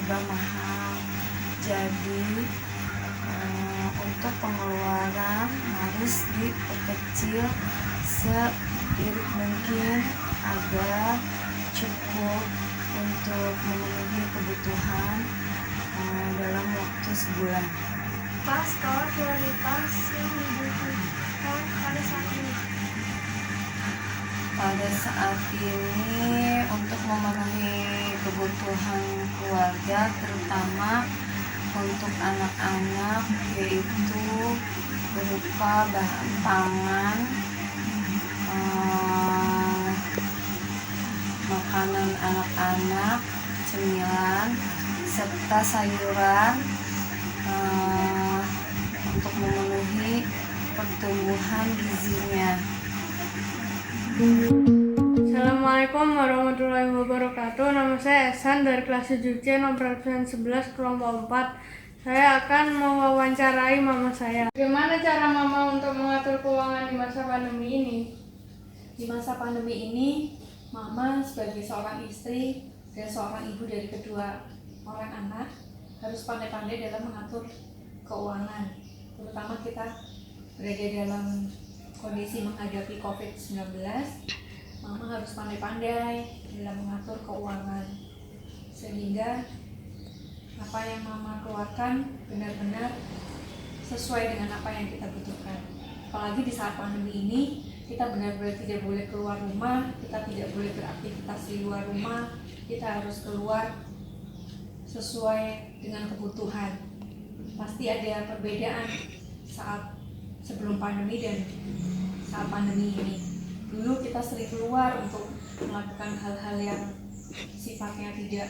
serba mahal. Jadi untuk pengeluaran harus diperkecil seirit mungkin agar cukup untuk memenuhi kebutuhan dalam waktu sebulan. Pas skala prioritas yang dibutuhkan pada saat ini. Pada saat ini untuk memenuhi kebutuhan keluarga, terutama untuk anak-anak, yaitu berupa bahan pangan, makanan anak-anak, cemilan, serta sayuran untuk memenuhi pertumbuhan gizinya. Assalamualaikum warahmatullahi wabarakatuh. Nama saya Esan dari kelas 7C nomor 11 kelompok 4. Saya akan mewawancarai mama saya. Bagaimana cara mama untuk mengatur keuangan di masa pandemi ini? Di masa pandemi ini, mama sebagai seorang istri dan seorang ibu dari kedua orang anak harus pandai-pandai dalam mengatur keuangan. Terutama kita berada dalam kondisi menghadapi COVID-19, mama harus pandai-pandai dalam mengatur keuangan sehingga apa yang mama keluarkan benar-benar sesuai dengan apa yang kita butuhkan. Apalagi di saat pandemi ini, kita benar-benar tidak boleh keluar rumah, kita tidak boleh beraktivitas di luar rumah, kita harus keluar sesuai dengan kebutuhan. Pasti ada perbedaan saat sebelum pandemi dan saat pandemi ini. Dulu kita sering keluar untuk melakukan hal-hal yang sifatnya tidak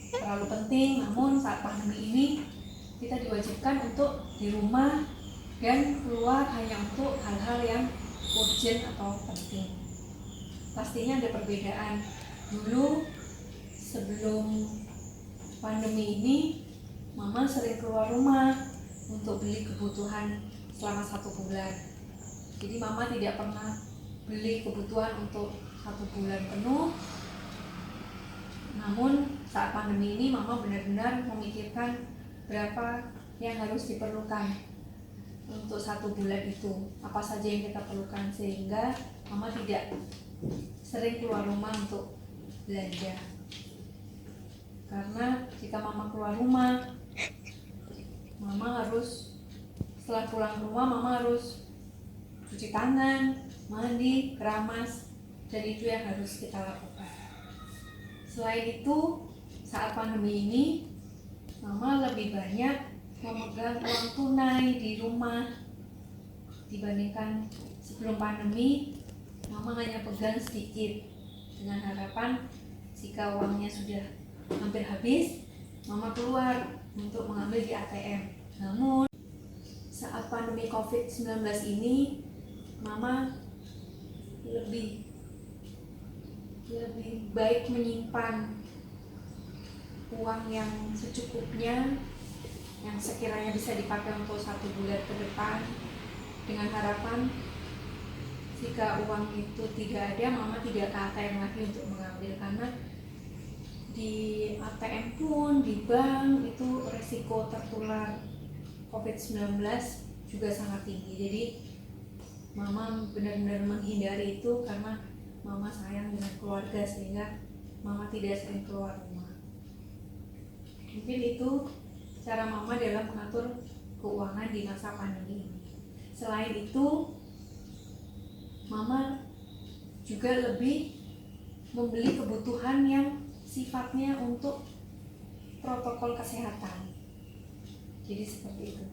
terlalu penting, namun saat pandemi ini kita diwajibkan untuk di rumah dan keluar hanya untuk hal-hal yang urgent atau penting. Pastinya ada perbedaan. Dulu sebelum pandemi ini, mama sering keluar rumah untuk beli kebutuhan selama 1 bulan. Jadi mama tidak pernah beli kebutuhan untuk 1 bulan penuh. Namun saat pandemi ini mama benar-benar memikirkan berapa yang harus diperlukan untuk 1 bulan itu, apa saja yang kita perlukan, sehingga mama tidak sering keluar rumah untuk belanja. Karena jika mama keluar rumah, mama harus setelah pulang ke rumah mama harus cuci tangan, mandi, keramas, dan itu yang harus kita lakukan. Selain itu, saat pandemi ini mama lebih banyak memegang uang tunai di rumah dibandingkan sebelum pandemi. Mama hanya pegang sedikit dengan harapan jika uangnya sudah hampir habis, mama keluar untuk mengambil di ATM. Namun saat pandemi COVID-19 ini, mama lebih baik menyimpan uang yang secukupnya, yang sekiranya bisa dipakai untuk 1 bulan ke depan, dengan harapan jika uang itu tidak ada, mama tidak ke ATM lagi untuk mengambil, karena di ATM pun di bank itu resiko tertular COVID-19 juga sangat tinggi. Jadi mama benar-benar menghindari itu karena mama sayang dengan keluarga, sehingga mama tidak sering keluar rumah. Mungkin itu cara mama dalam mengatur keuangan di masa pandemi ini. Selain itu, mama juga lebih membeli kebutuhan yang sifatnya untuk protokol kesehatan. Jadi seperti itu.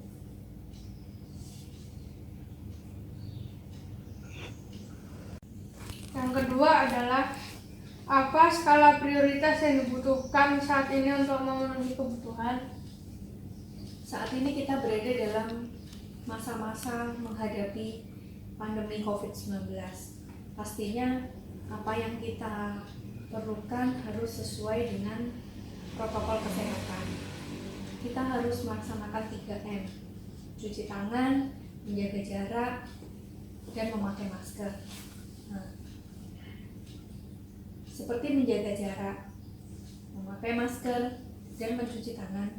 Yang kedua adalah apa skala prioritas yang dibutuhkan saat ini untuk memenuhi kebutuhan? Saat ini kita berada dalam masa-masa menghadapi pandemi COVID-19. Pastinya apa yang kita perlukan harus sesuai dengan protokol kesehatan. Kita harus melaksanakan 3M: cuci tangan, menjaga jarak, dan memakai masker. Nah, seperti menjaga jarak, memakai masker, dan mencuci tangan.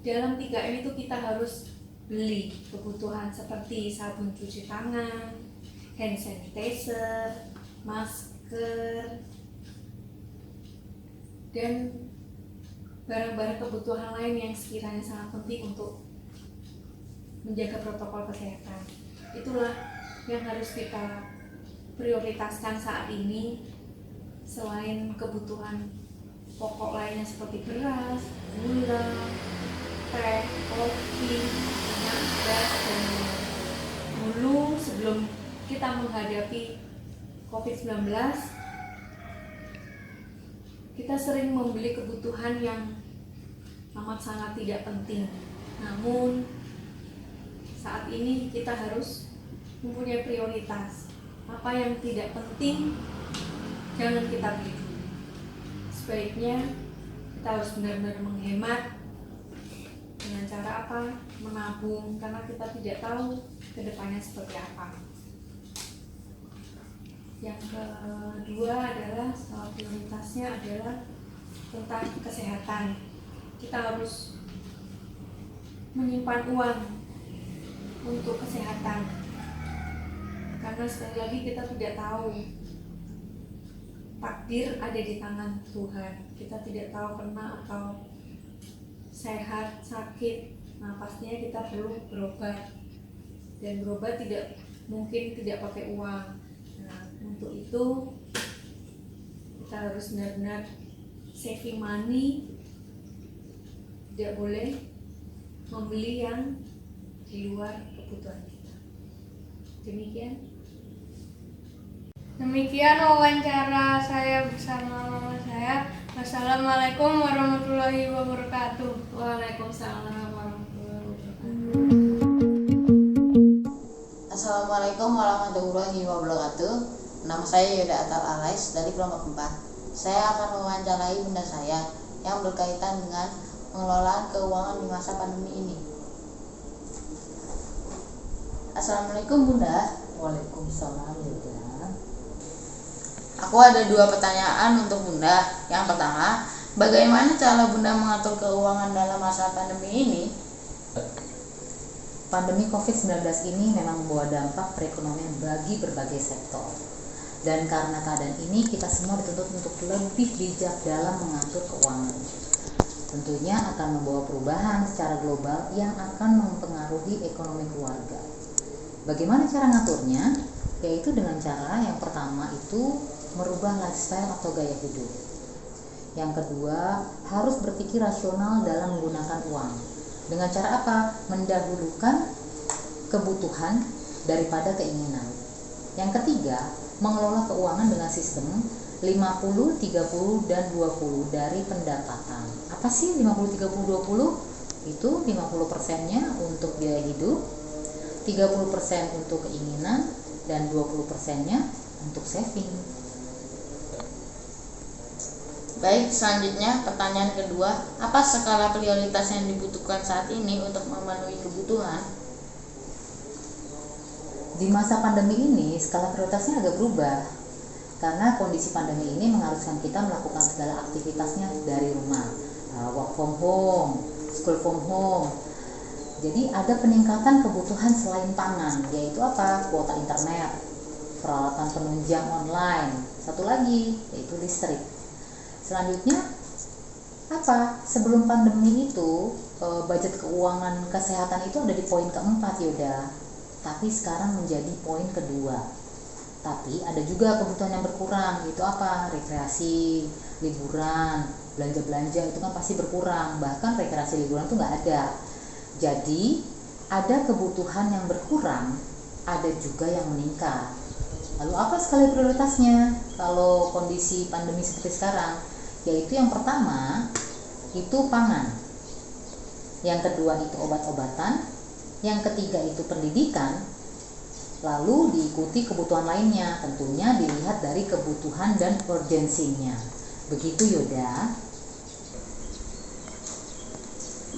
Dalam 3M itu kita harus beli kebutuhan seperti sabun cuci tangan, hand sanitizer, masker, dan barang-barang kebutuhan lain yang sekiranya sangat penting untuk menjaga protokol kesehatan. Itulah yang harus kita prioritaskan saat ini, selain kebutuhan pokok lainnya seperti beras, gula, teh, kopi, minyak gas, dan dulu sebelum kita menghadapi COVID-19, kita sering membeli kebutuhan yang amat sangat tidak penting. Namun saat ini kita harus mempunyai prioritas. Apa yang tidak penting jangan kita beli dulu. Sebaiknya kita harus benar-benar menghemat dengan cara apa? Menabung, karena kita tidak tahu kedepannya seperti apa. Yang kedua adalah prioritasnya adalah tentang kesehatan. Kita harus menyimpan uang untuk kesehatan, karena sekali lagi kita tidak tahu, takdir ada di tangan Tuhan. Kita tidak tahu kena atau sehat, sakit. Nah, pastinya kita perlu berobat, dan berobat tidak mungkin tidak pakai uang. Nah, untuk itu kita harus benar-benar saving money, tidak boleh membeli yang di luar kebutuhan kita. Demikian wawancara saya bersama mama saya. Wassalamualaikum warahmatullahi wabarakatuh. Waalaikumsalam warahmatullahi wabarakatuh. Assalamualaikum warahmatullahi wabarakatuh. Nama saya Yoda Atal Alais dari kelompok 4. Saya akan mewawancarai bunda saya yang berkaitan dengan pengelolaan keuangan di masa pandemi ini. Assalamualaikum bunda. Waalaikumsalam Yoda. Aku ada 2 pertanyaan untuk bunda. Yang pertama, bagaimana cara bunda mengatur keuangan dalam masa pandemi ini? Pandemi COVID-19 ini memang membawa dampak perekonomian bagi berbagai sektor. Dan karena keadaan ini, kita semua dituntut untuk lebih bijak dalam mengatur keuangan. Tentunya akan membawa perubahan secara global yang akan mempengaruhi ekonomi keluarga. Bagaimana cara ngaturnya? Yaitu dengan cara yang pertama itu merubah lifestyle atau gaya hidup. Yang kedua, harus berpikir rasional dalam menggunakan uang. Dengan cara apa? Mendahulukan kebutuhan daripada keinginan. Yang ketiga, mengelola keuangan dengan sistem 50, 30, dan 20 dari pendapatan. Apa sih 50, 30, 20? Itu 50%-nya untuk biaya hidup, 30% untuk keinginan, dan 20%-nya untuk saving. Baik, selanjutnya pertanyaan kedua, apa skala prioritas yang dibutuhkan saat ini untuk memenuhi kebutuhan? Di masa pandemi ini, skala prioritasnya agak berubah. Karena kondisi pandemi ini mengharuskan kita melakukan segala aktivitasnya dari rumah. Work from home, school from home. Jadi ada peningkatan kebutuhan selain pangan, yaitu apa? Kuota internet, peralatan penunjang online, satu lagi yaitu listrik. Selanjutnya apa? Sebelum pandemi itu budget keuangan kesehatan itu ada di poin keempat Yoda, tapi sekarang menjadi poin kedua. Tapi ada juga kebutuhan yang berkurang, yaitu apa? Rekreasi, liburan, belanja-belanja itu kan pasti berkurang, bahkan rekreasi liburan itu nggak ada. Jadi ada kebutuhan yang berkurang, ada juga yang meningkat. Lalu apa skala prioritasnya kalau kondisi pandemi seperti sekarang? Yaitu yang pertama itu pangan, yang kedua itu obat-obatan, yang ketiga itu pendidikan, lalu diikuti kebutuhan lainnya, tentunya dilihat dari kebutuhan dan urgensinya. Begitu Yoda.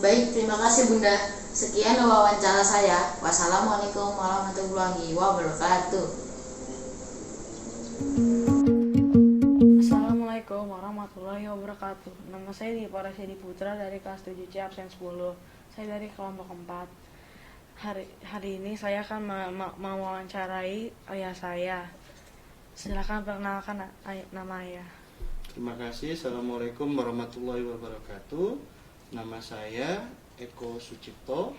Baik, terima kasih bunda. Sekian wawancara saya. Wassalamualaikum warahmatullahi wabarakatuh. Assalamualaikum warahmatullahi wabarakatuh. Nama saya Dipa Rasyidi Putra dari kelas 7C absen 10. Saya dari kelompok 4. Hari ini saya akan mewawancarai ayah saya. Silakan perkenalkan nama ayah. Terima kasih. Assalamualaikum warahmatullahi wabarakatuh. Nama saya Eko Sucipto.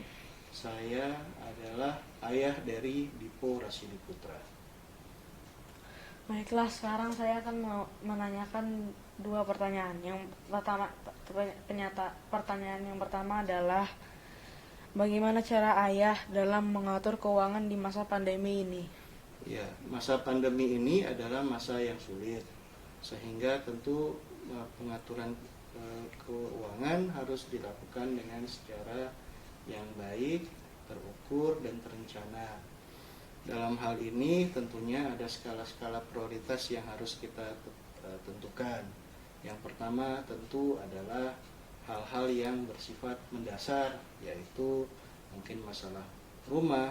Saya adalah ayah dari Dipo Rasyidi Putra. Baiklah, sekarang saya akan menanyakan dua pertanyaan. Yang pertama, pertanyaan yang pertama adalah bagaimana cara ayah dalam mengatur keuangan di masa pandemi ini? Ya, masa pandemi ini adalah masa yang sulit, sehingga tentu pengaturan keuangan harus dilakukan dengan secara yang baik, terukur, dan terencana. Dalam hal ini tentunya ada skala-skala prioritas yang harus kita tentukan. Yang pertama tentu adalah hal-hal yang bersifat mendasar, yaitu mungkin masalah rumah,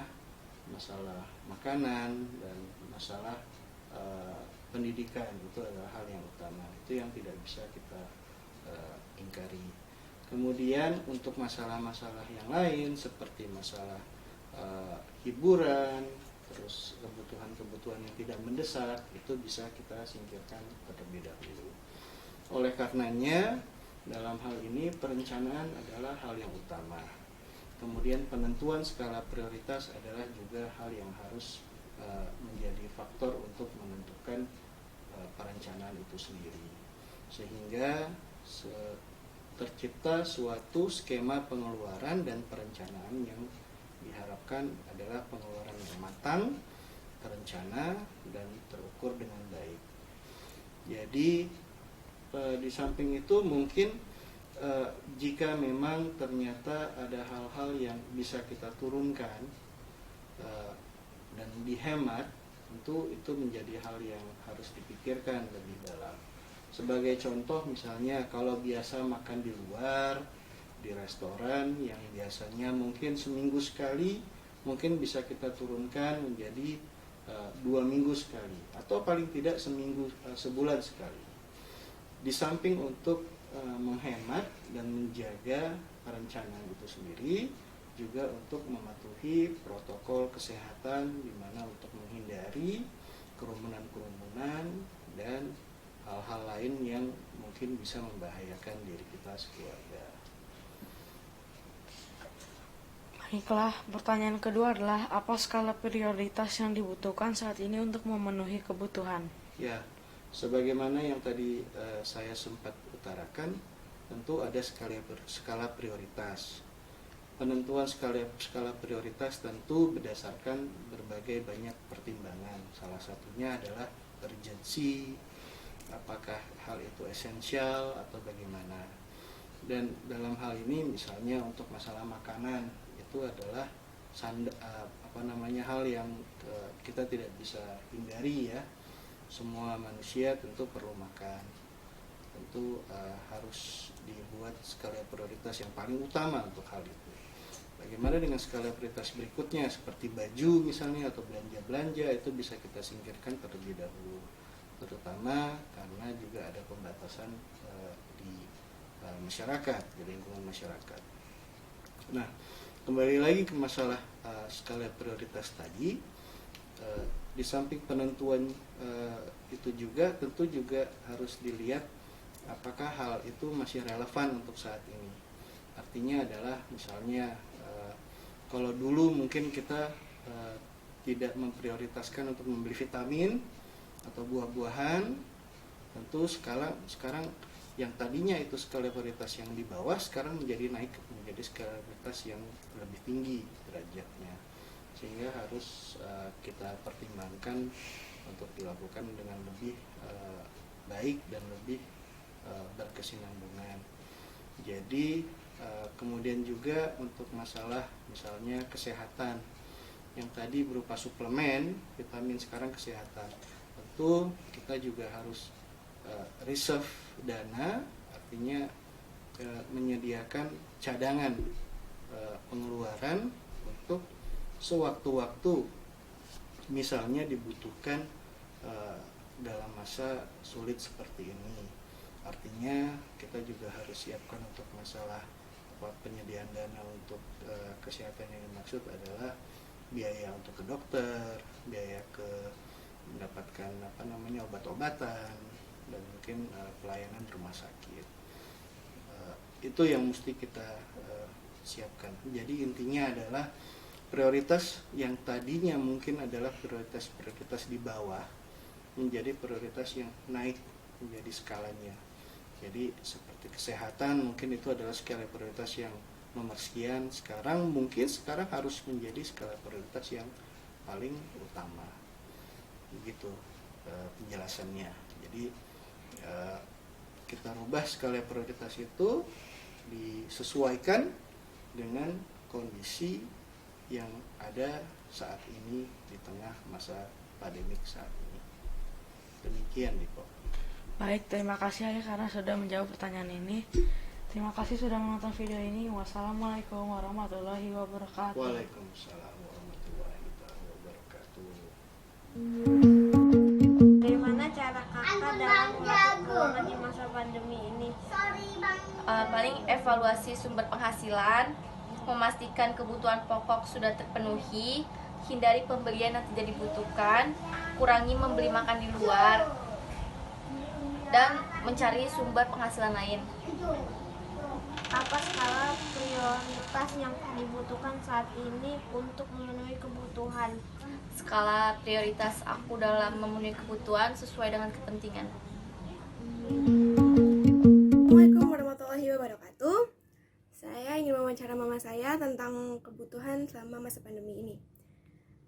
masalah makanan, dan masalah pendidikan. Itu adalah hal yang utama, itu yang tidak bisa kita ingkari. Kemudian untuk masalah-masalah yang lain seperti masalah hiburan, terus kebutuhan-kebutuhan yang tidak mendesak, itu bisa kita singkirkan terlebih dahulu. Oleh karenanya, dalam hal ini perencanaan adalah hal yang utama. Kemudian penentuan skala prioritas adalah juga hal yang harus menjadi faktor untuk menentukan perencanaan itu sendiri. Sehingga tercipta suatu skema pengeluaran dan perencanaan yang diharapkan adalah pengeluaran yang matang, terencana, dan terukur dengan baik. Jadi di samping itu mungkin jika memang ternyata ada hal-hal yang bisa kita turunkan dan dihemat, tentu itu menjadi hal yang harus dipikirkan lebih dalam. Sebagai contoh misalnya kalau biasa makan di luar, di restoran yang biasanya mungkin seminggu sekali, mungkin bisa kita turunkan menjadi 2 minggu sekali, atau paling tidak sebulan sekali. Di samping untuk menghemat dan menjaga perencanaan itu sendiri, juga untuk mematuhi protokol kesehatan, di mana untuk menghindari kerumunan-kerumunan dan hal-hal lain yang mungkin bisa membahayakan diri kita sekeluarga. Baiklah, pertanyaan kedua adalah apa skala prioritas yang dibutuhkan saat ini untuk memenuhi kebutuhan? Ya, sebagaimana yang tadi saya sempat utarakan, tentu ada skala prioritas. Penentuan skala prioritas tentu berdasarkan berbagai banyak pertimbangan. Salah satunya adalah urgensi, apakah hal itu esensial atau bagaimana. Dan dalam hal ini misalnya untuk masalah makanan, itu adalah hal yang kita tidak bisa hindari ya. Semua manusia tentu perlu makan, tentu harus dibuat skala prioritas yang paling utama untuk hal itu. Bagaimana dengan skala prioritas berikutnya seperti baju misalnya atau belanja-belanja, itu bisa kita singkirkan terlebih dahulu, terutama karena juga ada pembatasan di masyarakat, di lingkungan masyarakat. Nah, kembali lagi ke masalah skala prioritas tadi, di samping penentuan itu juga tentu juga harus dilihat apakah hal itu masih relevan untuk saat ini. Artinya adalah misalnya kalau dulu mungkin kita tidak memprioritaskan untuk membeli vitamin atau buah-buahan, tentu sekarang yang tadinya itu skala prioritas yang di bawah sekarang naik menjadi skala prioritas yang lebih tinggi derajatnya, sehingga harus kita pertimbangkan untuk dilakukan dengan lebih baik dan lebih berkesinambungan. Jadi kemudian juga untuk masalah misalnya kesehatan yang tadi berupa suplemen vitamin, sekarang kesehatan, tentu kita juga harus reserve dana, artinya menyediakan cadangan pengeluaran untuk sewaktu-waktu misalnya dibutuhkan dalam masa sulit seperti ini. Artinya kita juga harus siapkan untuk masalah penyediaan dana untuk kesehatan. Yang dimaksud adalah biaya untuk ke dokter, biaya ke mendapatkan obat-obatan, dan mungkin pelayanan rumah sakit. Itu yang mesti kita siapkan. Jadi intinya adalah prioritas yang tadinya mungkin adalah prioritas di bawah menjadi prioritas yang naik menjadi skalanya. Jadi seperti kesehatan mungkin itu adalah skala prioritas yang nomor sekian, sekarang harus menjadi skala prioritas yang paling utama. Begitu penjelasannya. Jadi kita rubah skala prioritas itu disesuaikan dengan kondisi yang ada saat ini di tengah masa pandemik saat ini. Demikian, Diko. Baik, terima kasih Ayah karena sudah menjawab pertanyaan ini. Terima kasih sudah menonton video ini. Wassalamualaikum warahmatullahi wabarakatuh. Waalaikumsalam warahmatullahi wabarakatuh. Bagaimana cara kakak dalam mengatur keuangan di masa pandemi ini? Paling evaluasi sumber penghasilan, memastikan kebutuhan pokok sudah terpenuhi, hindari pembelian yang tidak dibutuhkan, kurangi membeli makan di luar, dan mencari sumber penghasilan lain. Apa skala prioritas yang dibutuhkan saat ini untuk memenuhi kebutuhan? Skala prioritas aku dalam memenuhi kebutuhan sesuai dengan kepentingan. Assalamualaikum warahmatullahi wabarakatuh. Saya ingin mewawancara mama saya tentang kebutuhan selama masa pandemi ini.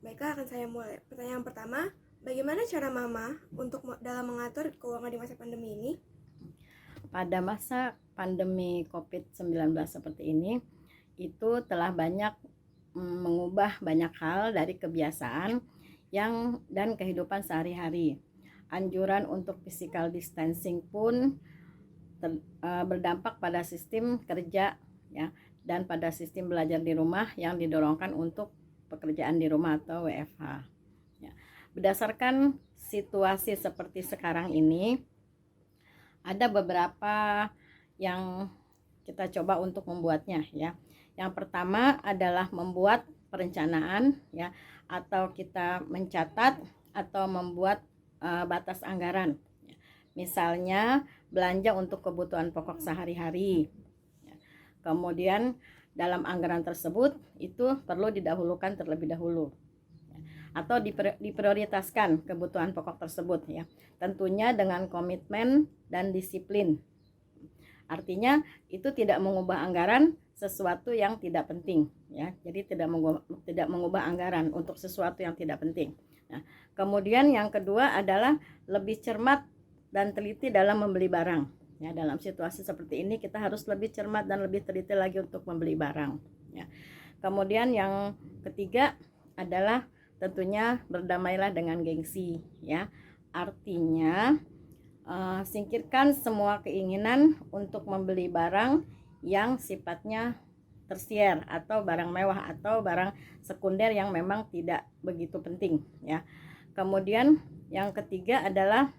Baiklah, akan saya mulai. Pertanyaan pertama, bagaimana cara mama untuk dalam mengatur keuangan di masa pandemi ini? Pada masa pandemi COVID-19 seperti ini, itu telah banyak mengubah banyak hal dari kebiasaan dan kehidupan sehari-hari. Anjuran untuk physical distancing pun berdampak pada sistem kerja ya, dan pada sistem belajar di rumah yang didorongkan untuk pekerjaan di rumah atau WFH. Ya. Berdasarkan situasi seperti sekarang ini, ada beberapa yang kita coba untuk membuatnya ya. Yang pertama adalah membuat perencanaan ya, atau kita mencatat atau membuat batas anggaran. Misalnya belanja untuk kebutuhan pokok sehari-hari. Kemudian dalam anggaran tersebut itu perlu didahulukan terlebih dahulu atau diprioritaskan kebutuhan pokok tersebut ya. Tentunya dengan komitmen dan disiplin. Artinya itu tidak mengubah anggaran sesuatu yang tidak penting ya. Jadi tidak mengubah anggaran untuk sesuatu yang tidak penting. Nah, kemudian yang kedua adalah lebih cermat dan teliti dalam membeli barang. Ya, dalam situasi seperti ini kita harus lebih cermat dan lebih teliti lagi untuk membeli barang. Ya. Kemudian yang ketiga adalah tentunya berdamailah dengan gengsi. Ya, artinya singkirkan semua keinginan untuk membeli barang yang sifatnya tersier atau barang mewah atau barang sekunder yang memang tidak begitu penting. Ya. Kemudian yang ketiga adalah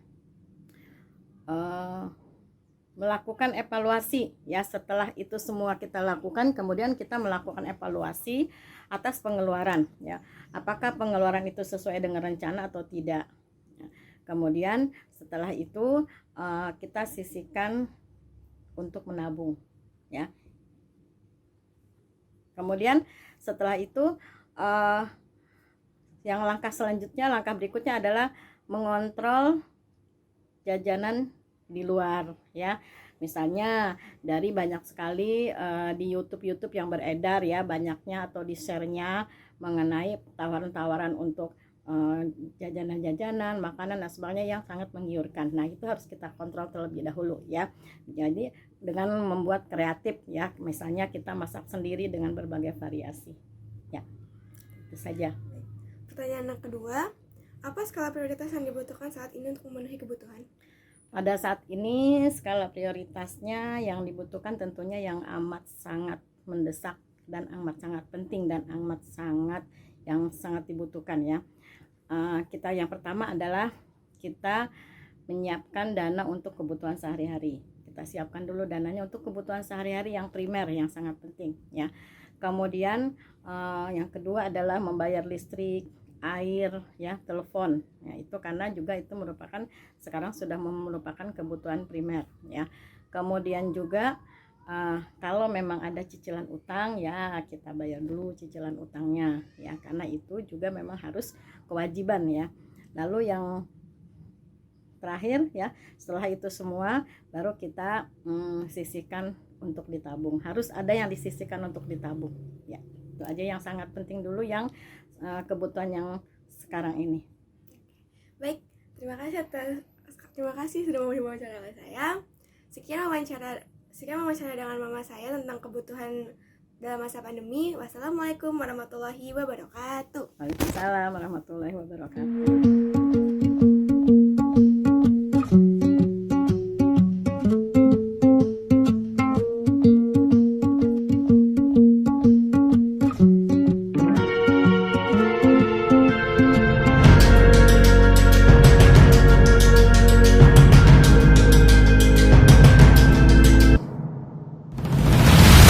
melakukan evaluasi ya. Setelah itu semua kita lakukan, kemudian kita melakukan evaluasi atas pengeluaran ya. Apakah pengeluaran itu sesuai dengan rencana atau tidak ya. Kemudian setelah itu kita sisihkan untuk menabung ya. Kemudian setelah itu yang langkah berikutnya adalah mengontrol jajanan di luar ya. Misalnya dari banyak sekali di YouTube yang beredar ya, banyaknya atau di share-nya mengenai tawaran-tawaran untuk jajanan-jajanan, makanan dan sebagainya yang sangat menggiurkan. Nah, itu harus kita kontrol terlebih dahulu ya. Jadi dengan membuat kreatif ya, misalnya kita masak sendiri dengan berbagai variasi. Ya. Itu saja. Pertanyaan yang kedua, apa skala prioritas yang dibutuhkan saat ini untuk memenuhi kebutuhan? Pada saat ini skala prioritasnya yang dibutuhkan tentunya yang amat sangat mendesak dan amat sangat penting dan amat sangat dibutuhkan ya. Kita yang pertama adalah kita menyiapkan dana untuk kebutuhan sehari-hari. Kita siapkan dulu dananya untuk kebutuhan sehari-hari yang primer, yang sangat penting ya. Kemudian yang kedua adalah membayar listrik, air, ya, telepon. Ya, itu karena juga itu merupakan sekarang sudah merupakan kebutuhan primer ya. Kemudian juga kalau memang ada cicilan utang, ya kita bayar dulu cicilan utangnya ya, karena itu juga memang harus kewajiban ya. Lalu yang terakhir ya, setelah itu semua baru kita sisihkan untuk ditabung. Harus ada yang disisihkan untuk ditabung ya. Itu aja yang sangat penting dulu, yang kebutuhan yang sekarang ini. Baik, terima kasih sudah mau diwawancara saya. Sekian wawancara dengan mama saya tentang kebutuhan dalam masa pandemi. Wassalamualaikum warahmatullahi wabarakatuh. Waalaikumsalam warahmatullahi wabarakatuh.